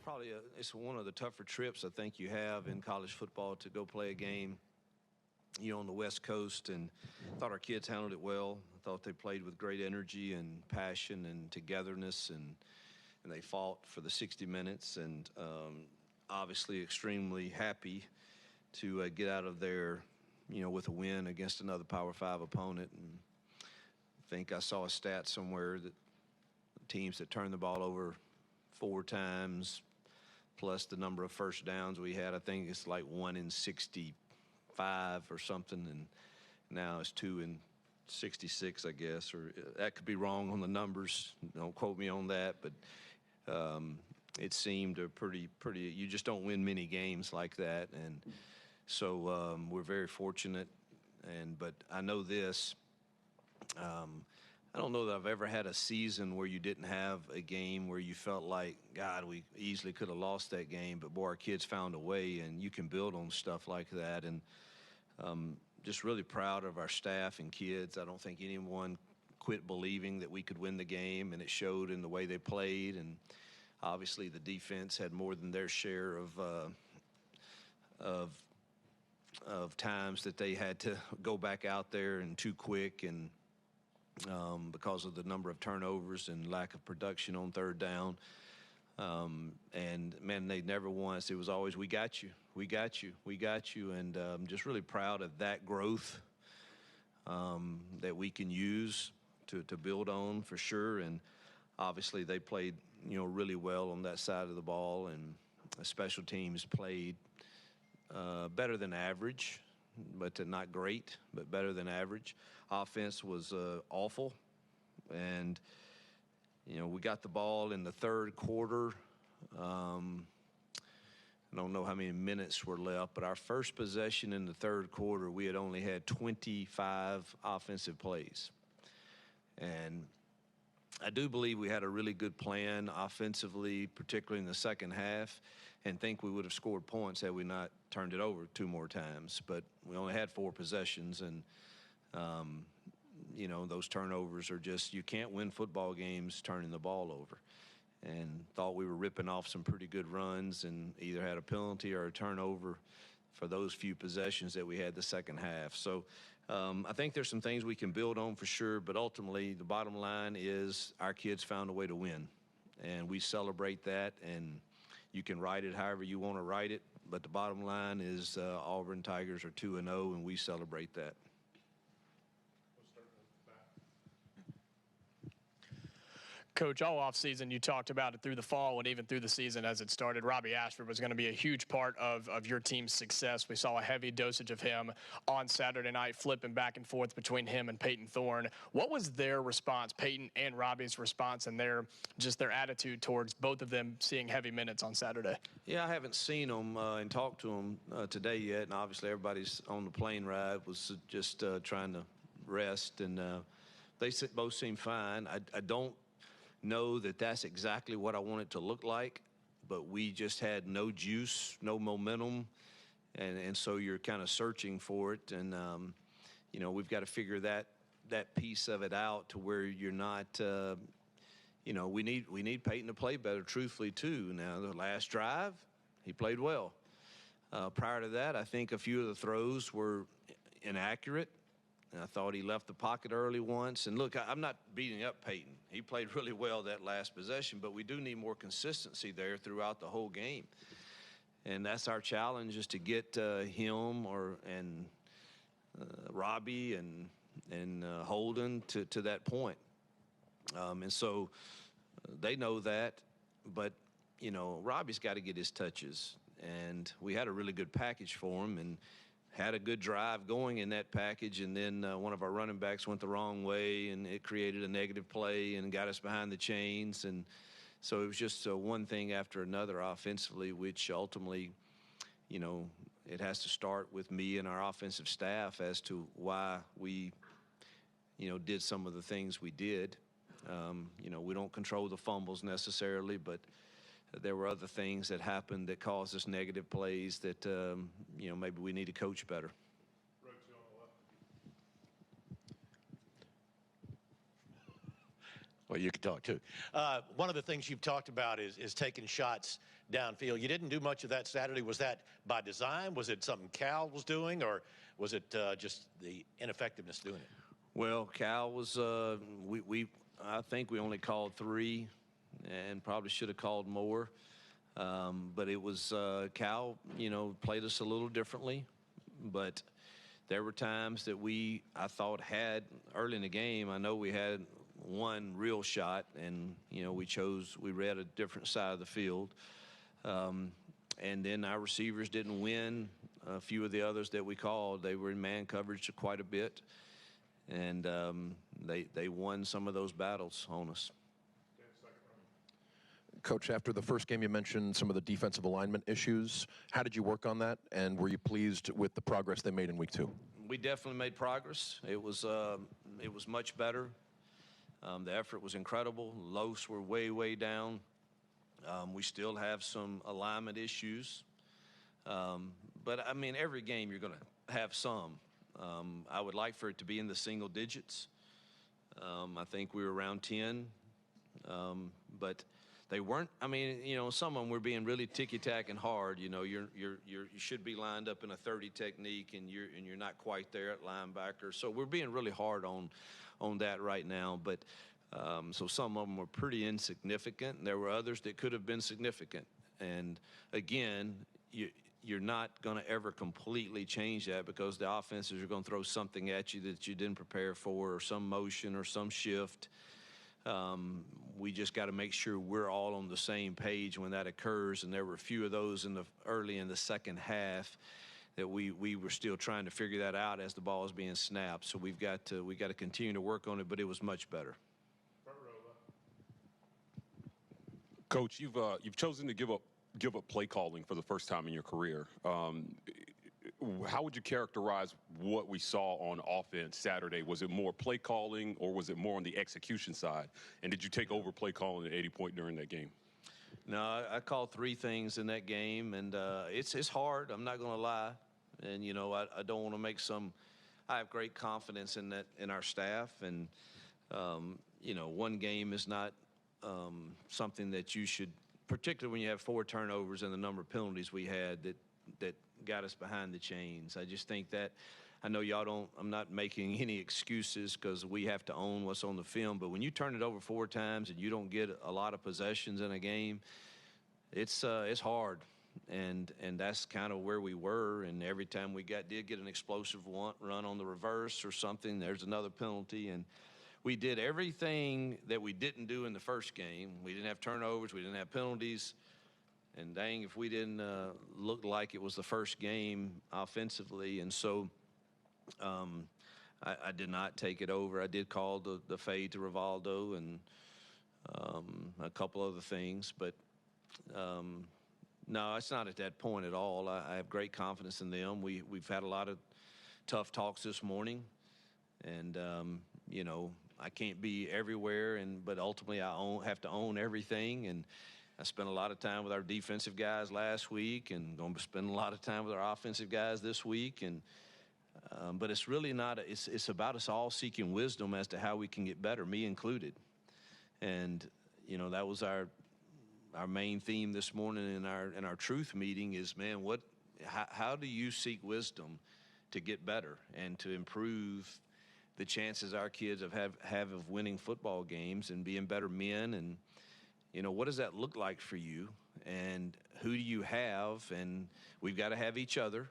Probably it's one of the tougher trips I think you have in college football to go play a game, on the West Coast, and I thought our kids handled it well. I thought they played with great energy and passion and togetherness, and they fought for the 60 minutes, and obviously extremely happy to get out of there, with a win against another Power 5 opponent. And I think I saw a stat somewhere that teams that turned the ball over 4 times, plus the number of first downs we had, I think it's like 1 in 65 or something, and now it's 2 in 66, I guess, or that could be wrong on the numbers. Don't quote me on that, but it seemed a pretty. You just don't win many games like that, and so we're very fortunate. But I know this. I don't know that I've ever had a season where you didn't have a game where you felt like, God, we easily could have lost that game, but boy, our kids found a way, and you can build on stuff like that. And just really proud of our staff and kids. I don't think anyone quit believing that we could win the game, and it showed in the way they played. And obviously the defense had more than their share of times that they had to go back out there and too quick, and because of the number of turnovers and lack of production on third down. And, man, they never once. It was always, we got you, we got you, we got you. And I'm just really proud of that growth that we can use to build on for sure. And obviously they played, really well on that side of the ball. And the special teams played better than average, but not great, but better than average. Offense was awful, and we got the ball in the third quarter. I don't know how many minutes were left, but our first possession in the third quarter, we had only had 25 offensive plays, and I do believe we had a really good plan offensively, particularly in the second half, and think we would have scored points had we not turned it over 2 more times. But we only had 4 possessions, and, those turnovers are just, you can't win football games turning the ball over. And thought we were ripping off some pretty good runs and either had a penalty or a turnover for those few possessions that we had the second half. So I think there's some things we can build on for sure, but ultimately the bottom line is our kids found a way to win, and we celebrate that, and you can write it however you want to write it, but the bottom line is Auburn Tigers are 2-0, and we celebrate that. Coach, all offseason you talked about it through the fall and even through the season as it started. Robbie Ashford was going to be a huge part of your team's success. We saw a heavy dosage of him on Saturday night, flipping back and forth between him and Peyton Thorne. What was their response, Peyton and Robbie's response, and their attitude towards both of them seeing heavy minutes on Saturday? Yeah, I haven't seen them and talked to them today yet, and obviously everybody's on the plane ride was just trying to rest, and they both seem fine. I don't know that that's exactly what I want it to look like, but we just had no juice, no momentum, and so you're kind of searching for it, and we've got to figure that piece of it out to where you're not we need Peyton to play better, truthfully, too. Now, the last drive, he played well. Prior to that, I think a few of the throws were inaccurate. And I thought he left the pocket early once. And, look, I'm not beating up Peyton. He played really well that last possession, but we do need more consistency there throughout the whole game. And that's our challenge, is to get him and Robbie and Holden to that point. And so they know that. But, Robbie's got to get his touches. And we had a really good package for him, and had a good drive going in that package, and then one of our running backs went the wrong way, and it created a negative play and got us behind the chains. And so it was just one thing after another offensively, which ultimately, it has to start with me and our offensive staff as to why we, did some of the things we did. We don't control the fumbles necessarily, but there were other things that happened that caused us negative plays that, maybe we need to coach better. Well, you can talk too. One of the things you've talked about is taking shots downfield. You didn't do much of that Saturday. Was that by design? Was it something Cal was doing, or was it just the ineffectiveness doing it? Well, Cal was, I think we only called 3 and probably should have called more. But it was Cal, played us a little differently. But there were times that I thought had early in the game, I know we had one real shot, and, we read a different side of the field. And then our receivers didn't win a few of the others that we called. They were in man coverage quite a bit. And they won some of those battles on us. Coach, after the first game, you mentioned some of the defensive alignment issues. How did you work on that, and were you pleased with the progress they made in week 2? We definitely made progress. It was much better. The effort was incredible. Lows were way, way down. We still have some alignment issues. But, I mean, every game you're going to have some. I would like for it to be in the single digits. I think we were around 10. But they weren't. I mean, some of them were being really ticky-tacking hard. You should be lined up in a 30 technique, and you're not quite there at linebacker. So we're being really hard on that right now. But so some of them were pretty insignificant, and there were others that could have been significant. And again, you're not going to ever completely change that, because the offenses are going to throw something at you that you didn't prepare for, or some motion or some shift. We just got to make sure we're all on the same page when that occurs. And there were a few of those early in the second half that we were still trying to figure that out as the ball is being snapped. So we got to continue to work on it, but it was much better. Coach, you've chosen to give up play calling for the first time in your career. How would you characterize what we saw on offense Saturday? Was it more play calling, or was it more on the execution side? And did you take over play calling at 80 point during that game? No, I called 3 things in that game, and it's hard. I'm not going to lie. And, I don't want to make I have great confidence in our staff. And, one game is not something that you should, particularly when you have 4 turnovers and the number of penalties we had that got us behind the chains. I just think that, I know I'm not making any excuses, because we have to own what's on the film, but when you turn it over 4 times and you don't get a lot of possessions in a game, it's hard. And that's kind of where we were. And every time we did get an explosive run on the reverse or something, there's another penalty. And we did everything that we didn't do in the first game. We didn't have turnovers. We didn't have penalties. And dang, if we didn't look like it was the first game offensively. And so I did not take it over. I did call the fade to Rivaldo and a couple other things. But, no, it's not at that point at all. I have great confidence in them. We've had a lot of tough talks this morning. And, I can't be everywhere, but ultimately I have to own everything. And I spent a lot of time with our defensive guys last week, and going to spend a lot of time with our offensive guys this week. And but it's really not. It's about us all seeking wisdom as to how we can get better, me included. And that was our main theme this morning in our truth meeting is, man, how do you seek wisdom to get better and to improve the chances our kids have of winning football games and being better men? And what does that look like for you? And who do you have? And we've got to have each other.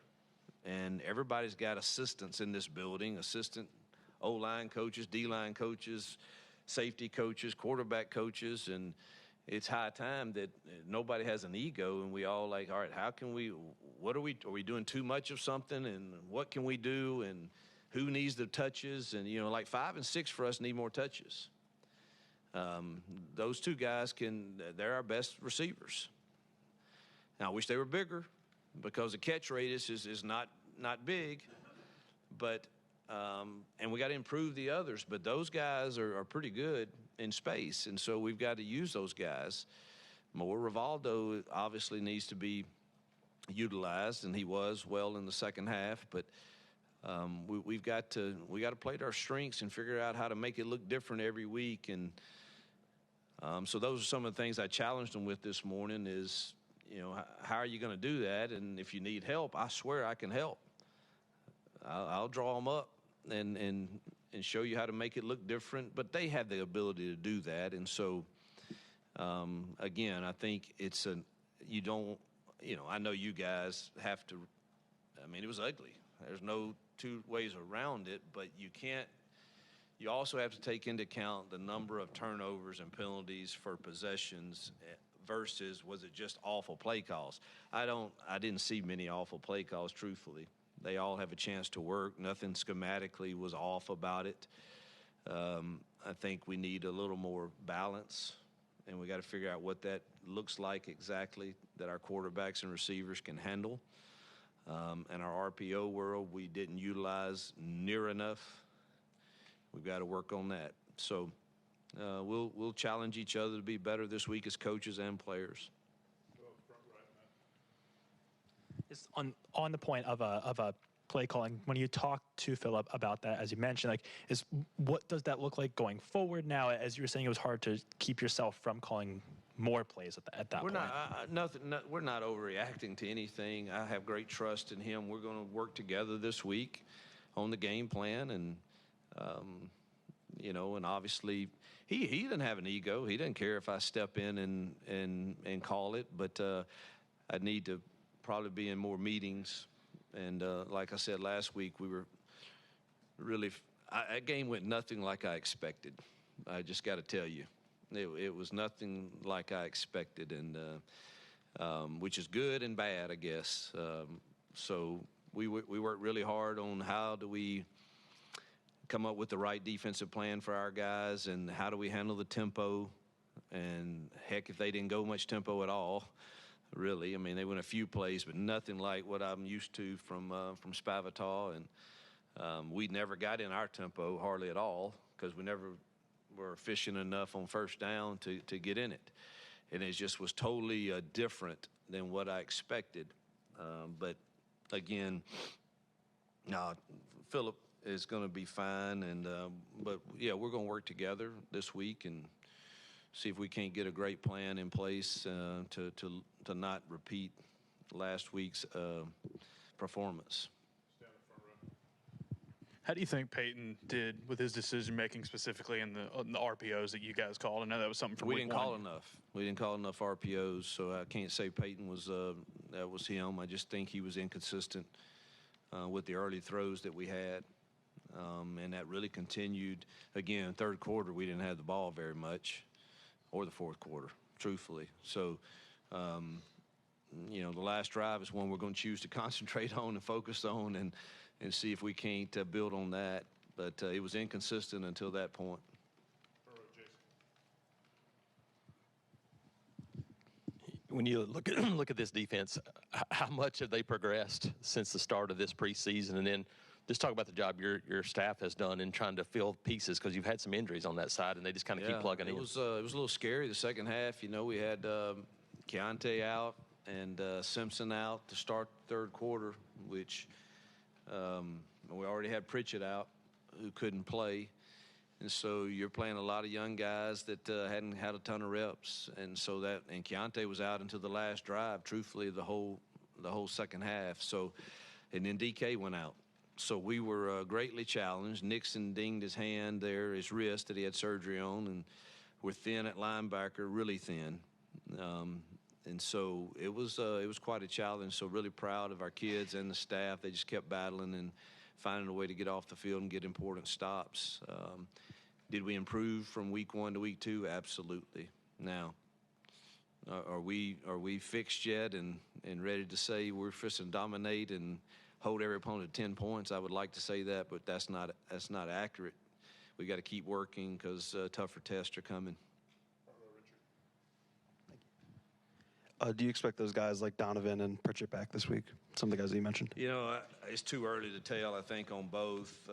And everybody's got assistants in this building, assistant O-line coaches, D-line coaches, safety coaches, quarterback coaches. And it's high time that nobody has an ego, and we all all right, how can are we doing too much of something? And what can we do? And who needs the touches? And, 5 and 6 for us need more touches. Those 2 guys they're our best receivers. Now, I wish they were bigger, because the catch rate is not big, but and we got to improve the others. But those guys are pretty good in space, and so we've got to use those guys more. Rivaldo obviously needs to be utilized, and he was well in the second half. But we got to play to our strengths and figure out how to make it look different every week. And So those are some of the things I challenged them with this morning is, how are you going to do that? And if you need help, I swear I can help. I'll draw them up and show you how to make it look different. But they have the ability to do that. And so, again, I think it's I know you guys have to, it was ugly. There's no two ways around it, but you also have to take into account the number of turnovers and penalties for possessions versus was it just awful play calls. I didn't see many awful play calls, truthfully. They all have a chance to work. Nothing schematically was off about it. I think we need a little more balance, and we got to figure out what that looks like exactly that our quarterbacks and receivers can handle. And our RPO world, we didn't utilize near enough. We've got to work on that. So we'll challenge each other to be better this week as coaches and players. It's on the point of a play calling, when you talk to Philip about that, as you mentioned, what does that look like going forward now? As you were saying, it was hard to keep yourself from calling more plays at that point. We're not overreacting to anything. I have great trust in him. We're going to work together this week on the game plan, and and obviously he doesn't have an ego. He doesn't care if I step in and call it, but I need to probably be in more meetings. And like I said last week, we were really that game went nothing like I expected. I just got to tell you, it was nothing like I expected, and which is good and bad, I guess. So we worked really hard on how do we come up with the right defensive plan for our guys, and how do we handle the tempo. And heck, if they didn't go much tempo at all, really. They went a few plays, but nothing like what I'm used to from Spavital. And we never got in our tempo hardly at all because we never were efficient enough on first down to get in it. And it just was totally different than what I expected. But, again, Philip is going to be fine. And but, yeah, we're going to work together this week and see if we can't get a great plan in place to not repeat last week's performance. How do you think Peyton did with his decision-making, specifically in the RPOs that you guys called? I know that was something from We week didn't one. call enough. We didn't call enough RPOs, so I can't say Peyton was that was him. I just think he was inconsistent with the early throws that we had, and that really continued. Again, third quarter, we didn't have the ball very much, or the fourth quarter, truthfully. So, the last drive is one we're going to choose to concentrate on and focus on and see if we can't build on that. But it was inconsistent until that point. When you look at this defense, how much have they progressed since the start of this preseason? And then just talk about the job your staff has done in trying to fill pieces, because you've had some injuries on that side, and they just kind of keep plugging in. It was a little scary the second half. We had Keontae out and Simpson out to start the third quarter, which we already had Pritchett out who couldn't play. And so you're playing a lot of young guys that hadn't had a ton of reps. And so and Keontae was out until the last drive, truthfully, the whole second half. So, and then DK went out. So we were greatly challenged. Nixon dinged his hand there, his wrist that he had surgery on, and we're thin at linebacker, really thin. And so it was quite a challenge. So really proud of our kids and the staff. They just kept battling and finding a way to get off the field and get important stops. Did we improve from week one to week two? Absolutely. Now, are we fixed yet and ready to say we're fixing to dominate and hold every opponent to 10 points? I would like to say that, but that's not accurate. We got to keep working because tougher tests are coming. Do you expect those guys like Donovan and Pritchett back this week? Some of the guys that you mentioned. It's too early to tell, I think, on both.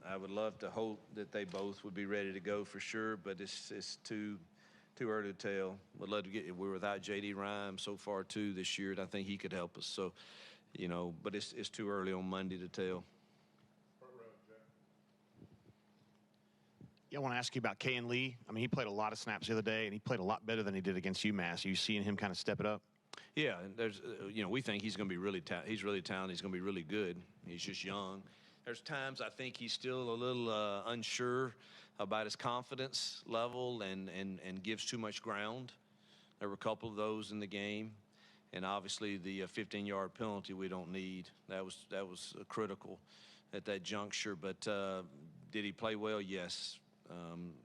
I would love to hope that they both would be ready to go for sure, but it's too early to tell. Would love to we're without J.D. Rhyme so far, too, this year, and I think he could help us. So, but it's too early on Monday to tell. I want to ask you about Kayan Lee. I mean, he played a lot of snaps the other day, and he played a lot better than he did against UMass. Are you seeing him kind of step it up? Yeah, and there's, we think he's going to be he's really talented. He's going to be really good. He's just young. There's times I think he's still a little unsure about his confidence level and gives too much ground. There were a couple of those in the game, and obviously the 15-yard penalty we don't need. That was critical at that juncture. But did he play well? Yes.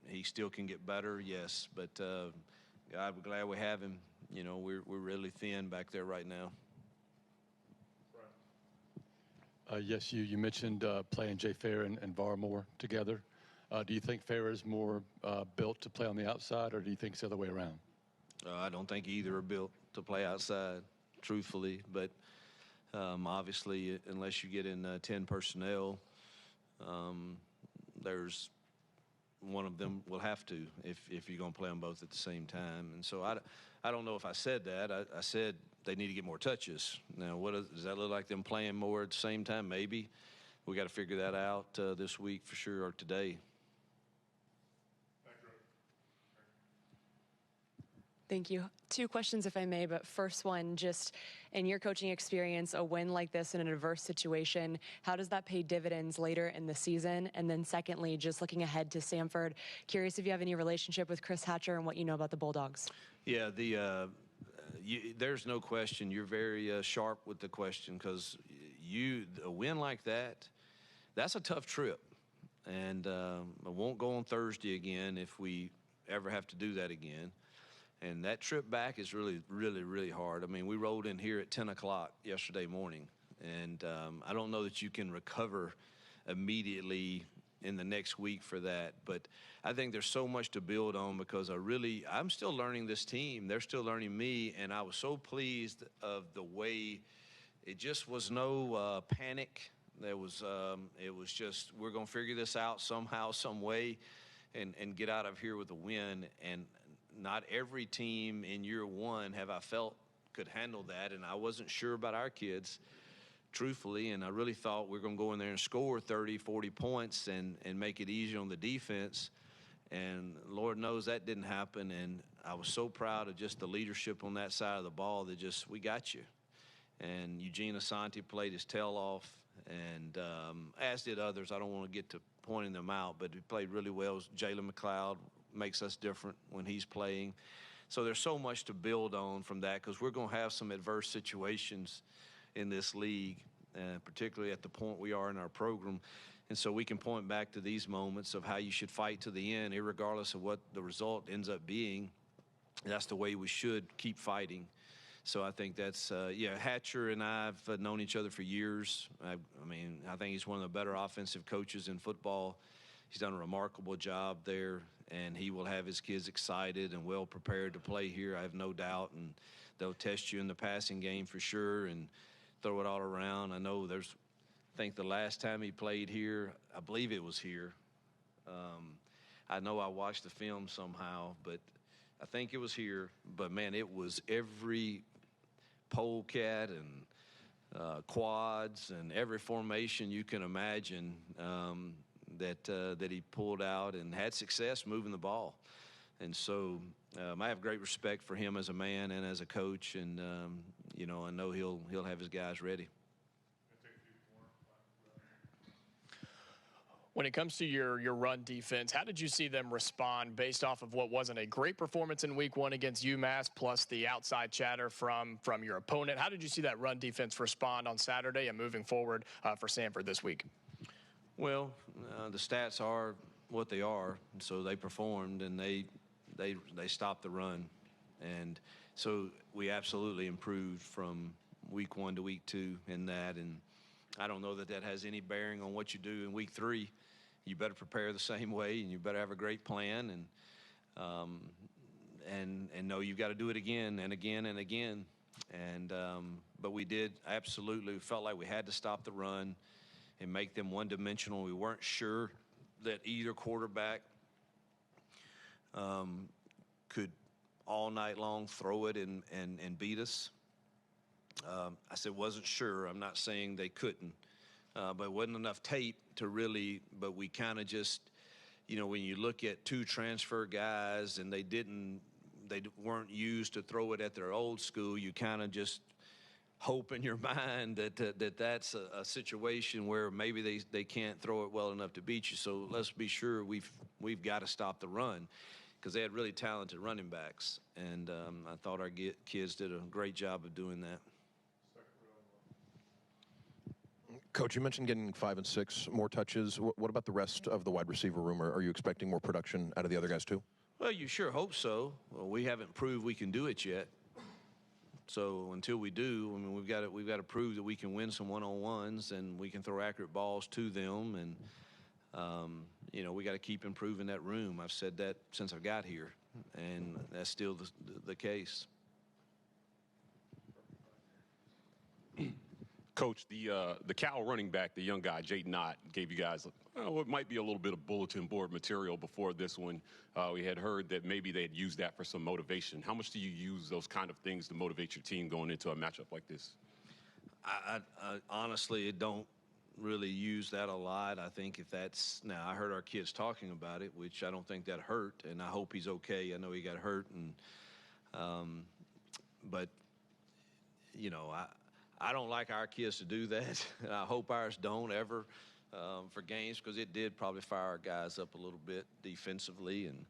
He still can get better. Yes. But God, we're glad we have him. We're really thin back there right now. Yes, you mentioned playing Jay Fair and Varmore together. Do you think Fair is more built to play on the outside, or do you think it's the other way around? I don't think either are built to play outside, truthfully. But obviously, unless you get in 10 personnel, there's one of them will have to if you're going to play them both at the same time. And so I don't know if I said that. I said they need to get more touches. Now, does that look like them playing more at the same time? Maybe. We got to figure that out this week for sure, or today. Thank you. 2 questions, if I may, but first one, just in your coaching experience, a win like this in an adverse situation, how does that pay dividends later in the season? And then secondly, just looking ahead to Samford, curious if you have any relationship with Chris Hatcher and what you know about the Bulldogs. Yeah, there's no question. You're very sharp with the question, because a win like that's a tough trip. And I won't go on Thursday again if we ever have to do that again. And that trip back is really, really, really hard. I mean, we rolled in here at 10 o'clock yesterday morning, and I don't know that you can recover immediately in the next week for that. But I think there's so much to build on, because I'm still learning this team. They're still learning me, and I was so pleased of the way it just was no panic. It was just, we're going to figure this out somehow, some way, and get out of here with a win. And not every team in year one have I felt could handle that, and I wasn't sure about our kids, truthfully, and I really thought we were going to go in there and score 30, 40 points and make it easy on the defense, and Lord knows that didn't happen. And I was so proud of just the leadership on that side of the ball that just, we got you. And Eugene Asante played his tail off, and as did others. I don't want to get to pointing them out, but he played really well. Jalen McLeod makes us different when he's playing. So there's so much to build on from that, because we're going to have some adverse situations in this league, particularly at the point we are in our program. And so we can point back to these moments of how you should fight to the end, irregardless of what the result ends up being. That's the way we should keep fighting. So I think that's, Hatcher and I have known each other for years. I think he's one of the better offensive coaches in football. He's done a remarkable job there, and he will have his kids excited and well prepared to play here, I have no doubt. And they'll test you in the passing game for sure and throw it all around. I think the last time he played here, I believe it was here. I know I watched the film somehow, but I think it was here. But, man, it was every polecat and quads and every formation you can imagine that he pulled out and had success moving the ball. And so I have great respect for him as a man and as a coach, and I know he'll have his guys ready. When it comes to your run defense, how did you see them respond based off of what wasn't a great performance in week 1 against UMass, plus the outside chatter from your opponent? How did you see that run defense respond on Saturday and moving forward for Samford this week? Well, the stats are what they are, and so they performed, and they stopped the run. And so we absolutely improved from week 1 to week 2 in that, and I don't know that has any bearing on what you do in week 3. You better prepare the same way, and you better have a great plan, and know you've got to do it again and again and again. And but we did absolutely felt like we had to stop the run and make them one-dimensional. We weren't sure that either quarterback could all night long throw it and beat us. I said wasn't sure. I'm not saying they couldn't, but it wasn't enough tape to really. But we kind of just, when you look at 2 transfer guys and they weren't used to throw it at their old school, you kind of just hope in your mind that's a situation where maybe they can't throw it well enough to beat you. So let's be sure we've got to stop the run, because they had really talented running backs, and I thought our kids did a great job of doing that. Coach, you mentioned getting 5 and 6 more touches. What about the rest of the wide receiver room? Are you expecting more production out of the other guys too? Well, you sure hope so. Well, we haven't proved we can do it yet. So until we do, I mean, we've got to prove that we can win some one-on-ones and we can throw accurate balls to them, and we got to keep improving that room. I've said that since I got here, and that's still the case. Coach, the Cal running back, the young guy, Jayden Knott, gave you guys what might be a little bit of bulletin board material before this one. We had heard that maybe they'd use that for some motivation. How much do you use those kind of things to motivate your team going into a matchup like this? I honestly don't really use that a lot. I think now I heard our kids talking about it, which I don't think that hurt, and I hope he's okay. I know he got hurt, but I don't like our kids to do that. I hope ours don't ever for games, because it did probably fire our guys up a little bit defensively. And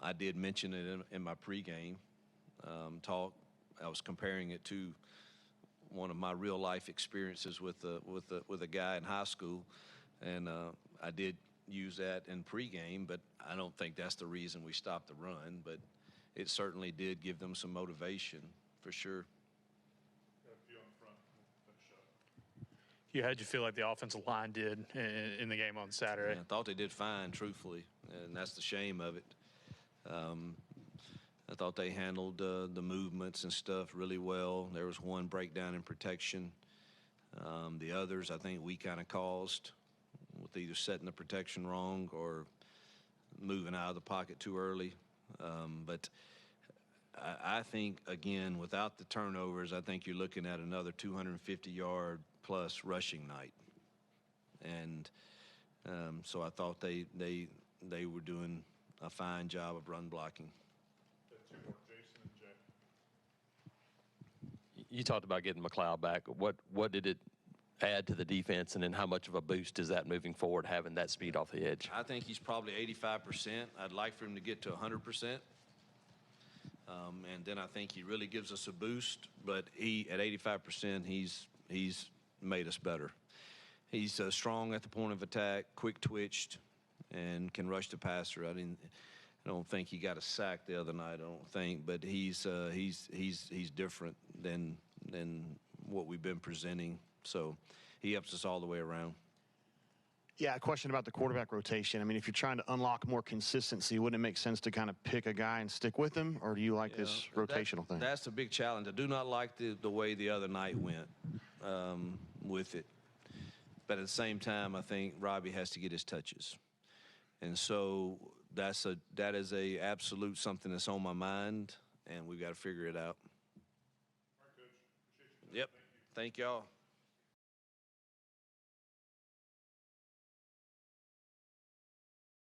I did mention it in my pregame talk. I was comparing it to one of my real life experiences with a guy in high school, and I did use that in pregame. But I don't think that's the reason we stopped the run. But it certainly did give them some motivation for sure. How'd you feel like the offensive line did in the game on Saturday? Yeah, I thought they did fine, truthfully, and that's the shame of it. I thought they handled the movements and stuff really well. There was one breakdown in protection. The others, I think we kind of caused, with either setting the protection wrong or moving out of the pocket too early. But I think, again, without the turnovers, I think you're looking at another 250-yard plus rushing night, and so I thought they were doing a fine job of run blocking. You talked about getting McLeod back. What did it add to the defense, and then how much of a boost is that moving forward, having that speed off the edge? I think he's probably 85%. I'd like for him to get to 100%. And then I think he really gives us a boost, but at 85%, he's made us better. He's strong at the point of attack, quick twitched, and can rush the passer. I don't think he got a sack the other night. I don't think, but he's different than what we've been presenting. So he helps us all the way around. Yeah, a question about the quarterback rotation. I mean, if you're trying to unlock more consistency, wouldn't it make sense to kind of pick a guy and stick with him, or do you like this rotational thing? That's the big challenge. I do not like the way the other night went with it. But at the same time, I think Robbie has to get his touches. And so that is a absolute something that's on my mind, and we've got to figure it out. All right, Coach. Appreciate you. Yep. Thank y'all.